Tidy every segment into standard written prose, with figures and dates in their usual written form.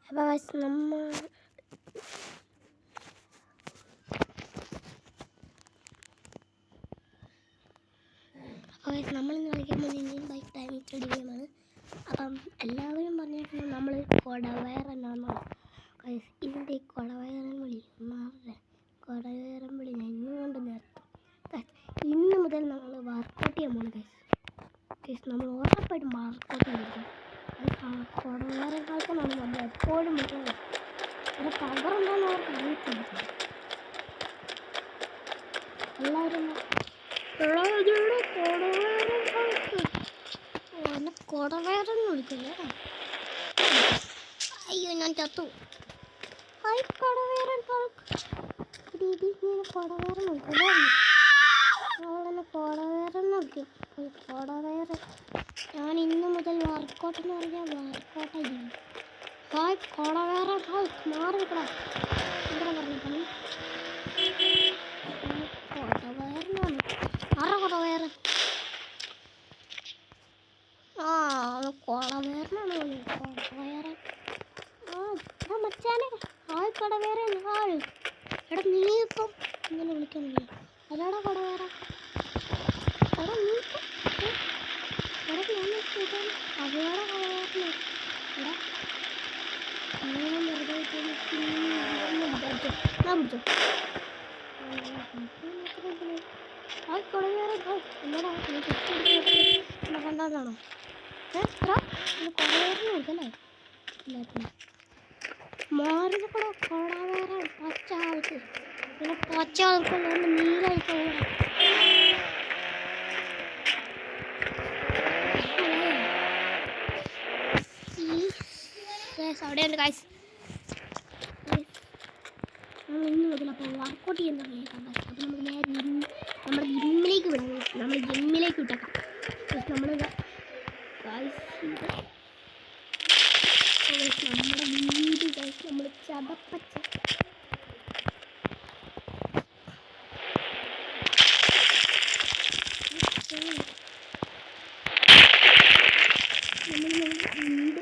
അപ്പോൾ നമ്മൾ നമ്മളിന്ന് കളിക്കാൻ പോകുന്നത് ബൈക്ക് ടൈമിംഗ് സ്റ്റഡി ഗെയിമാണ്. അപ്പം എല്ലാവരും പറഞ്ഞിട്ടുണ്ട് നമ്മൾ കൊടവയറെന്നാണ് ഇതിൻ്റെ കൊടവയറൻ വിളി മാറേ കൊടവയറൻ വിളി എന്നുകൊണ്ട് നിർത്തും. ഇന്ന് മുതൽ നമ്മൾ വർക്കൗട്ട് ചെയ്യാൻ പോകുന്നത് നമ്മൾ ഉറപ്പായിട്ടും വർക്കൗട്ട് ചെയ്തിരിക്കും. കൊടവയറേക്കാൾക്കാണ് നമ്മൾ എപ്പോഴും വിളിക്കുന്നത്. ഒരു പവർ ഉണ്ടോയെന്ന് അവർക്ക് അറിയത്തില്ല. എല്ലാവരും കൊടവയറെന്ന് വിളിക്കില്ലേ? അയ്യോ ഞാൻ ചത്തു. ഹായ് കൊടവയറൻ കൊടവയറൻ വിളിക്കില്ലേ? അവളെന്നെ കൊടവയറെന്ന് വിളിക്കും. കൊടവയറൻ ഞാൻ ഇന്ന് മുതൽ വർക്കൗട്ട് എന്ന് പറഞ്ഞാൽ വർക്കൗട്ട് ചെയ്യും. ഹായ് കൊടവയറൻ മാറിക്കടാ എന്താ പറഞ്ഞിട്ടാണ് കൊടവയറനാണ് കൊടവയറൻ. കൊടവയറനാണ് കൊടവയറൻ. മച്ചാനെ ഹായ് കൊടവയറൻ ഹായ്. എടാ നീ ഇപ്പം ഇങ്ങനെ വിളിക്കുന്നില്ല. അതാടാ കൊടവയറൻ. എടാ നീ എടാ അതോടെ കൊടവയറൻ. എടാ ഞാൻ വെറുതെ പിടിച്ചോ. ഹായ് കൊടവയറൻ ഹായ്. എന്താടാ കണ്ടാണോ? കൊടവയറൻ വിളിക്കല്ലേ? മാറിന് കൂടെ കൊടവയറൻ പച്ച ആൾക്ക് പിന്നെ പച്ച ആൾക്കുള്ള നീലായിട്ട് അവിടെയുണ്ട് കായ്സ്. നമ്മൾ ഇന്ന് മുതൽ അപ്പോൾ വർക്കൗട്ട് ചെയ്യുന്ന കേൾക്കാം. അപ്പോൾ നമുക്ക് നേരെ നമ്മുടെ ജിമ്മിലേക്ക് വിടാം. നമ്മൾ ജിമ്മിലേക്ക് വിട്ടേക്കാം. നമ്മൾ നമ്മുടെ വീട് കായ്സ് നമ്മൾ ചതപ്പച്ച വീട്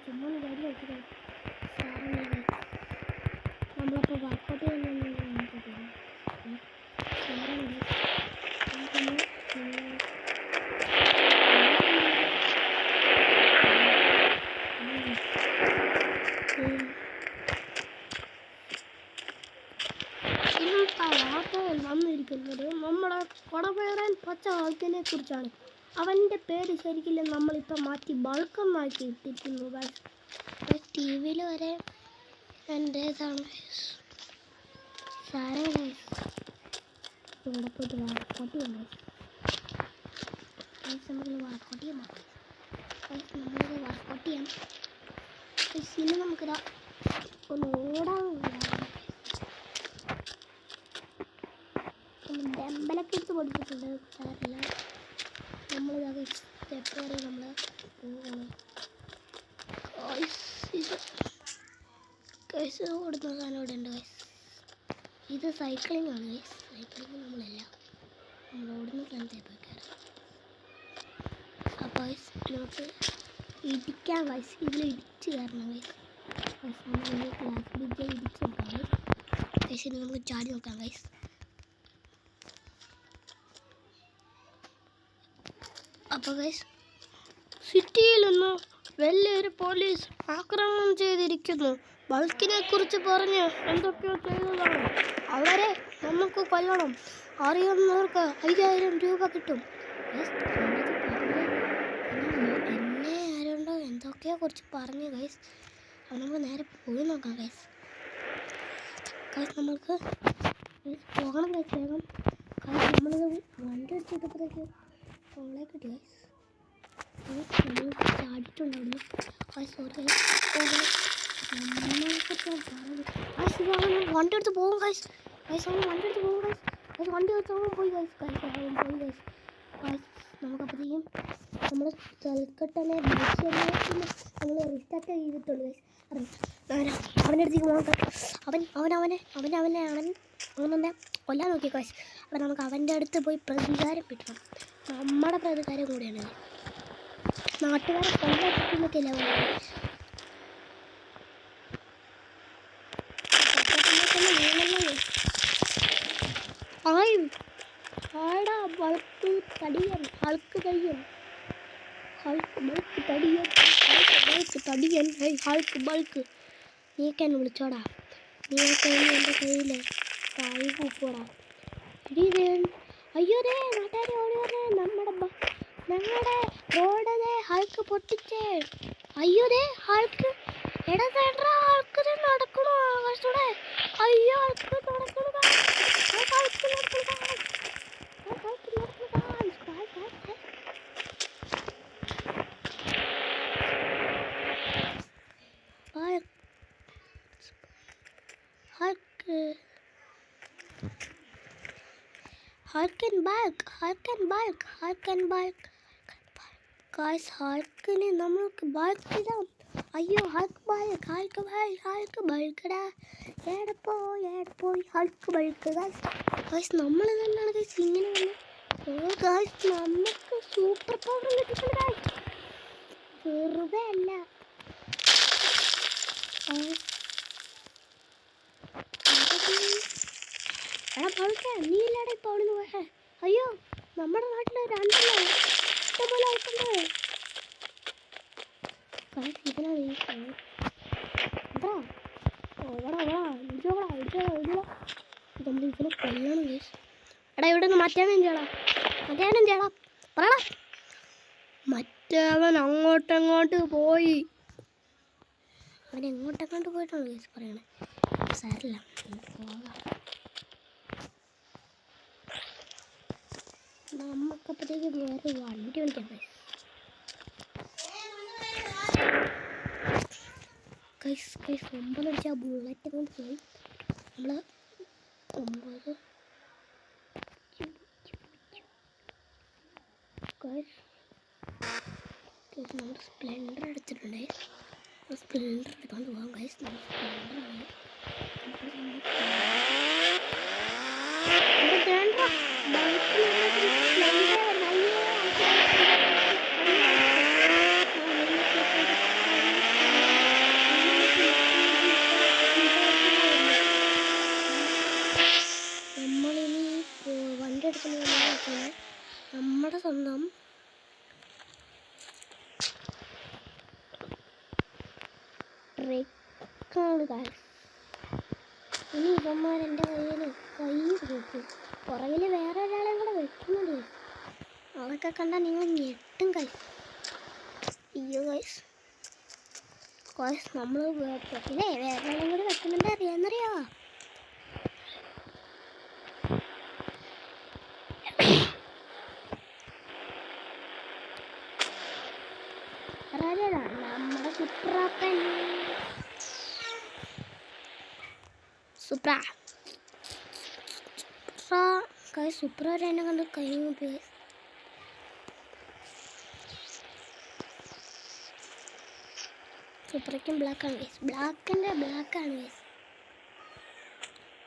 ചുമ്മാ കാര്യം വെച്ചിട്ട് നമ്മളപ്പോൾ വർക്കൗട്ട് വന്നിരിക്കുന്നത് നമ്മുടെ കൊടവയറൻ പച്ച ആൾക്കിനെ കുറിച്ചാണ്. അവൻ്റെ പേര് ശരിക്കില്ല നമ്മളിപ്പോൾ മാറ്റി ബൾക്കെന്നാക്കി ഇട്ടിരിക്കുന്നു. ടി വിയിൽ വരെ എൻ്റേതാണ് സാരം. ഇവിടെ പോയിട്ട് വർക്കൗട്ട് ചെയ്യാം. നമുക്ക് വർക്കൗട്ട് ചെയ്യാം. നമ്മളിത് വർക്കൗട്ട് ചെയ്യാം. ഇനി നമുക്കിതാ ഒന്ന് ഓടാൻ ഡമ്പലൊക്കെ എടുത്ത് പഠിച്ചിട്ടുണ്ട്. സാറില്ല നമ്മളിത് സ്റ്റെപ്പ് കയറി നമ്മൾ പോകണം. കൈസ് ഓടുന്ന സാധനം ഇവിടെ ഉണ്ട് കൈസ്. ഇത് സൈക്ലിംഗ് ആണ് കൈസ്. സൈക്ലിംഗ് നമ്മൾ ഓടുന്ന സ്ഥലത്തേ പോയി കയറാം. അപ്പോൾ കൈസ് നമുക്ക് ഇടിക്കാം കൈസ്. ഇതിൽ ഇടിച്ച് കയറണം കൈസ്. നമ്മൾ ക്ലാസ് ബിജെ ഇടിച്ച് നോക്കാം കൈസ്. കൈസ് ഇനി നമുക്ക് ചാടി നോക്കാം കൈസ്. അപ്പോൾ ഗൈസ് സിറ്റിയിൽ നിന്ന് വലിയൊരു പോലീസ് ആക്രമണം ചെയ്തിരിക്കുന്നു. ബൾക്കിനെ കുറിച്ച് പറഞ്ഞ് എന്തൊക്കെയോ ചെയ്തതാണ്. അവരെ നമുക്ക് കൊല്ലണം. അറിയുന്നവർക്ക് 5000 രൂപ കിട്ടും. എന്നെ ആരുണ്ടോ എന്തൊക്കെയോ കുറിച്ച് പറഞ്ഞു ഗൈസ്. അപ്പോൾ നമുക്ക് നേരെ പോയി നോക്കാം ഗൈസ്. നമുക്ക് പോകണം ഗൈസ് വേഗം. നമ്മളിത് വണ്ടി അടിച്ചിട്ടപ്പോഴത്തേക്ക് ഓളെ കിട്ടി ഗൈസ്. ചാടിയിട്ടുണ്ട് അവിടുന്ന്. സോറി വണ്ടി എടുത്ത് പോകും ഗൈസ്. വണ്ടി എടുത്ത് പോകും ഗൈസ്. വണ്ടി എടുത്ത് പോയി ഗൈസ്. പോയി ഗൈസ്. നമുക്കപ്പോഴത്തേക്കും നമ്മൾ സ്ഥലക്കെട്ടനെ നമ്മൾ റിസ്റ്റാർട്ട് ചെയ്തിട്ടുള്ളൂ ഗൈസ്. അവൻ്റെ അടുത്തേക്ക് പോകട്ടെ. അവനെ കൊല്ലാൻ നോക്കി കാശ്. അപ്പം നമുക്ക് അവൻ്റെ അടുത്ത് പോയി പ്രതികാരം കിട്ടണം. നമ്മുടെ പ്രതികാരം കൂടിയാണ്. നാട്ടുകാരെ കൊല്ലാത്തില്ല. ബൾക്ക് തടിയൻ ഹൾക്ക് തടിയൻ ഹൾക്ക് ബൾക്ക് നീക്കെ എന്നെ വിളിച്ചോടാ. നീക്കെ എൻ്റെ കയ്യിൽ കായ് കൂപ്പോടാ. അയ്യോ ദേ നാട്ടുകാരെ ഓടി വരണേ. ഞങ്ങളുടെ റോഡേ ഹൾക്ക് പൊട്ടിച്ചേ. അയ്യോ ദേ ഹൾക്ക് ഹൾക്ക് നടക്കണോ ആകാശത്തൂടെ. അയ്യോ ഹൾക്ക് നടക്കണ ഹൾക്കൻ ബൾക്ക് ഗായ്സ്. ഹൾക്കിന് നമ്മൾക്ക് ബൾക്ക് ഇടാം. അയ്യോ ഹൾക്ക് ബൾക്കടാ. എവിടെ പോയി ഹൾക്ക് ബൾക്ക് ഗായ്സ്. നമ്മൾ തന്നെയാണ് ഗായ്സ് ഇങ്ങനെ വന്നു. ഗായ്സ് നമുക്ക് സൂപ്പർ പവർ കിട്ടിയിട്ടുണ്ട് ഗായ്സ്. വെറുതെ അല്ല. എടാ ബൾക്ക് നീ ഇല്ലാടെ ഇപ്പോൾ അവിടെ നിന്ന് പോയേ. അയ്യോ നമ്മുടെ നാട്ടിൽ രണ്ടല്ലോ ഇഷ്ടംപോലെ ആൾക്കുണ്ട്. ഇതിനാണ് ഇതൊന്നും ഇതിനെ കൊല്ലണം ഗൈസ്. എടാ ഇവിടെ നിന്ന് മറ്റേനും ചെയ്യണം പറയടാ. മറ്റവൻ അങ്ങോട്ട് പോയി. അവൻ എങ്ങോട്ടങ്ങോട്ട് പോയിട്ടാണ് ഗൈസ് പറയണേ. സാരമില്ല പോകാം. നമുക്കപ്പോഴത്തേക്ക് വേറെ വണ്ടി വിളിക്കാം ഗൈസ്. 9 അടിച്ചാൽ ബുള്ളറ്റ് കൊണ്ട് പോയി. നമ്മൾ 9 നമ്മൾ സ്പ്ലെൻഡർ എടുത്തിട്ടുണ്ട്. സ്പ്ലെൻഡർ എടുക്കാണ്ട് പോകാം ഗൈസ്. നമ്മൾ സ്പ്ലെൻഡറാണ്. നമ്മളിനി വണ്ടി എടുക്കുന്നത് നമ്മുടെ സ്വന്തം ട്രക്കാണ് ഗൈസ്. ഇനി ഇവന്മാരെൻ്റെ കൈ വെക്കും. പുറകിൽ വേറെ ഒരാളെയും കൂടെ വെക്കുന്നുണ്ട്. അതൊക്കെ കണ്ടാൽ നിങ്ങൾ ഞെട്ടും ഗൈസ്. അയ്യോ ഗൈസ് നമ്മൾ പുറകിലേ വേറെ ഒരാളെയും കൂടെ വെക്കുന്നുണ്ട്. അറിയാമെന്നറിയോ? നമ്മുടെ സുപ്രാപ്പൻ സുപ്ര എന്നെ കണ്ട് കൈ നോക്കി. സുപ്രയ്ക്കും ബ്ലാക്കാണ് ഗൈസ്. ബ്ലാക്കാണ് ഗൈസ്.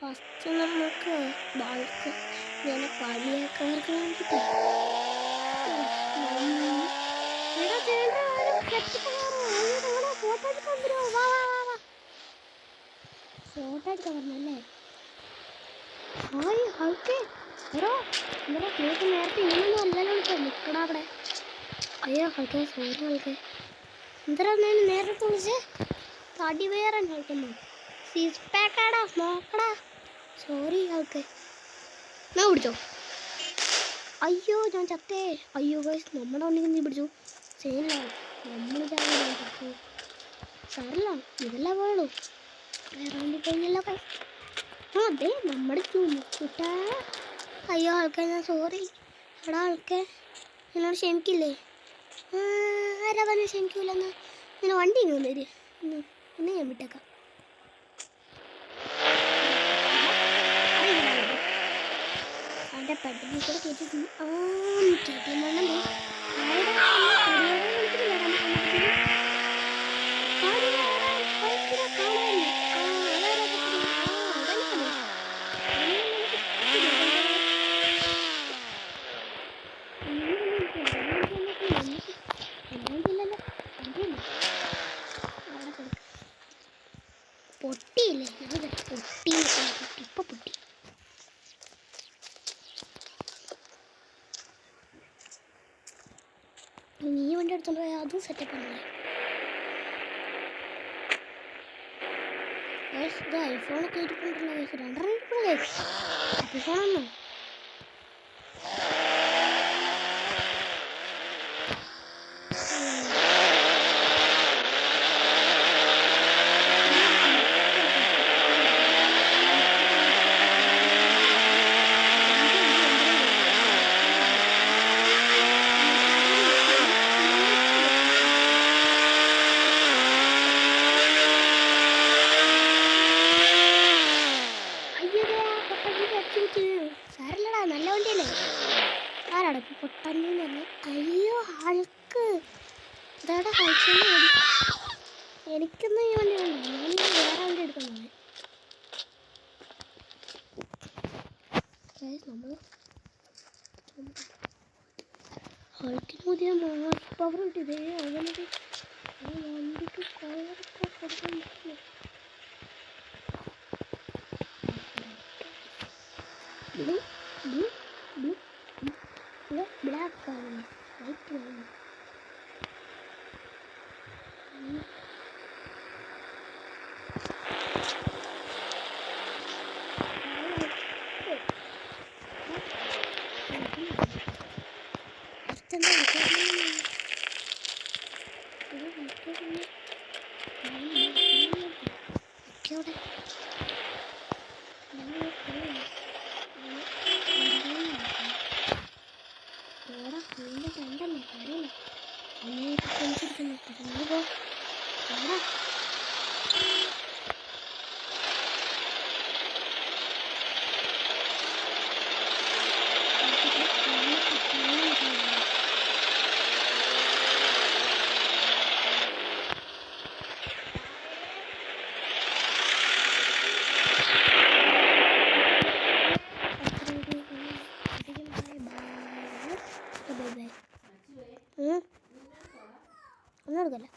ഫസ്റ്റ് നമുക്ക് ബൾക്ക് ഇങ്ങനെ കളിയാക്കവർക്ക് വേണ്ടിയിട്ട് ഫോട്ടോ എടുക്കാൻ പറഞ്ഞല്ലേ. ഹായ് ഹൾക്ക് എടോ നമ്മുടെ കേക്ക് നേരത്തെ ഇങ്ങനൊന്നും അല്ലല്ലോ വിളിച്ചോ. നിൽക്കടാ അവിടെ. അയ്യോ ഹൾക്ക് സോറി ഹൾക്ക്. എന്തരാ നേരത്തെ വിളിച്ചേ? തടി വേറെ ഹൾക്കുന്നു. 6 പാക്കാടാ നോക്കടാ. Sorry Hulk. ഞാൻ പിടിച്ചോ. അയ്യോ ഞാൻ ചത്തേ. അയ്യോ ഗൈസ് നമ്മുടെ വണ്ടിക്ക് നീ പിടിച്ചു. ശരിയല്ല നമ്മൾ പിടിച്ചു. സാറില്ല ഇതെല്ലാം വേണോ. വേറെ വണ്ടി കഴിഞ്ഞല്ലോ ഗൈസ്. അതെ നമ്മുടെ ചുമക്കുട്ടാ. അയ്യോ ആൾക്കാർ ഞാൻ സോറി. എടാ ആൾക്കെ എന്നോട് ക്ഷമിക്കില്ലേ? ആരാ പറഞ്ഞ ക്ഷമിക്കൂലെന്ന്. ഇങ്ങനെ വണ്ടി ഇങ്ങനെ വരും. ഒന്ന് ഞാൻ വിട്ടേക്കാം. അവൻ്റെ പട്ടിനെ കൂടെ കേട്ടിട്ടുണ്ട്. ചേട്ടൻ വേണം സെറ്റപ്പ് ആണ് ഇത് ഐഫോണൊക്കെ ഇരിപ്പുണ്ടല്ലോ ഗൈസ് 2 ഇരിപ്പുണ്ട് ഗൈസ് ഐഫോണാണ് സാരല്ലടാ നല്ല വണ്ടിയല്ലേ ആരാടാ ഇപ്പൊ പൊട്ടന്നു തന്നെ അയ്യോ ഹൾക്ക് ഇതാടാ ഹൾക്കെന്ന് എനിക്കൊന്നും ഈ വണ്ടി വേണ്ട ഞാൻ വേറെ വണ്ടി എടുക്കാൻ നമ്മൾ ഹൾക്കിന് പുതിയ മാസ് പവർ ഉണ്ട് ഇതേ അവനൊരു വണ്ടിക്ക് കളറൊക്കെ കൊടുക്കാൻ പറ്റില്ല blue, blue, blue, blue, black color, white color. ഒന്നും എടുക്കല്ല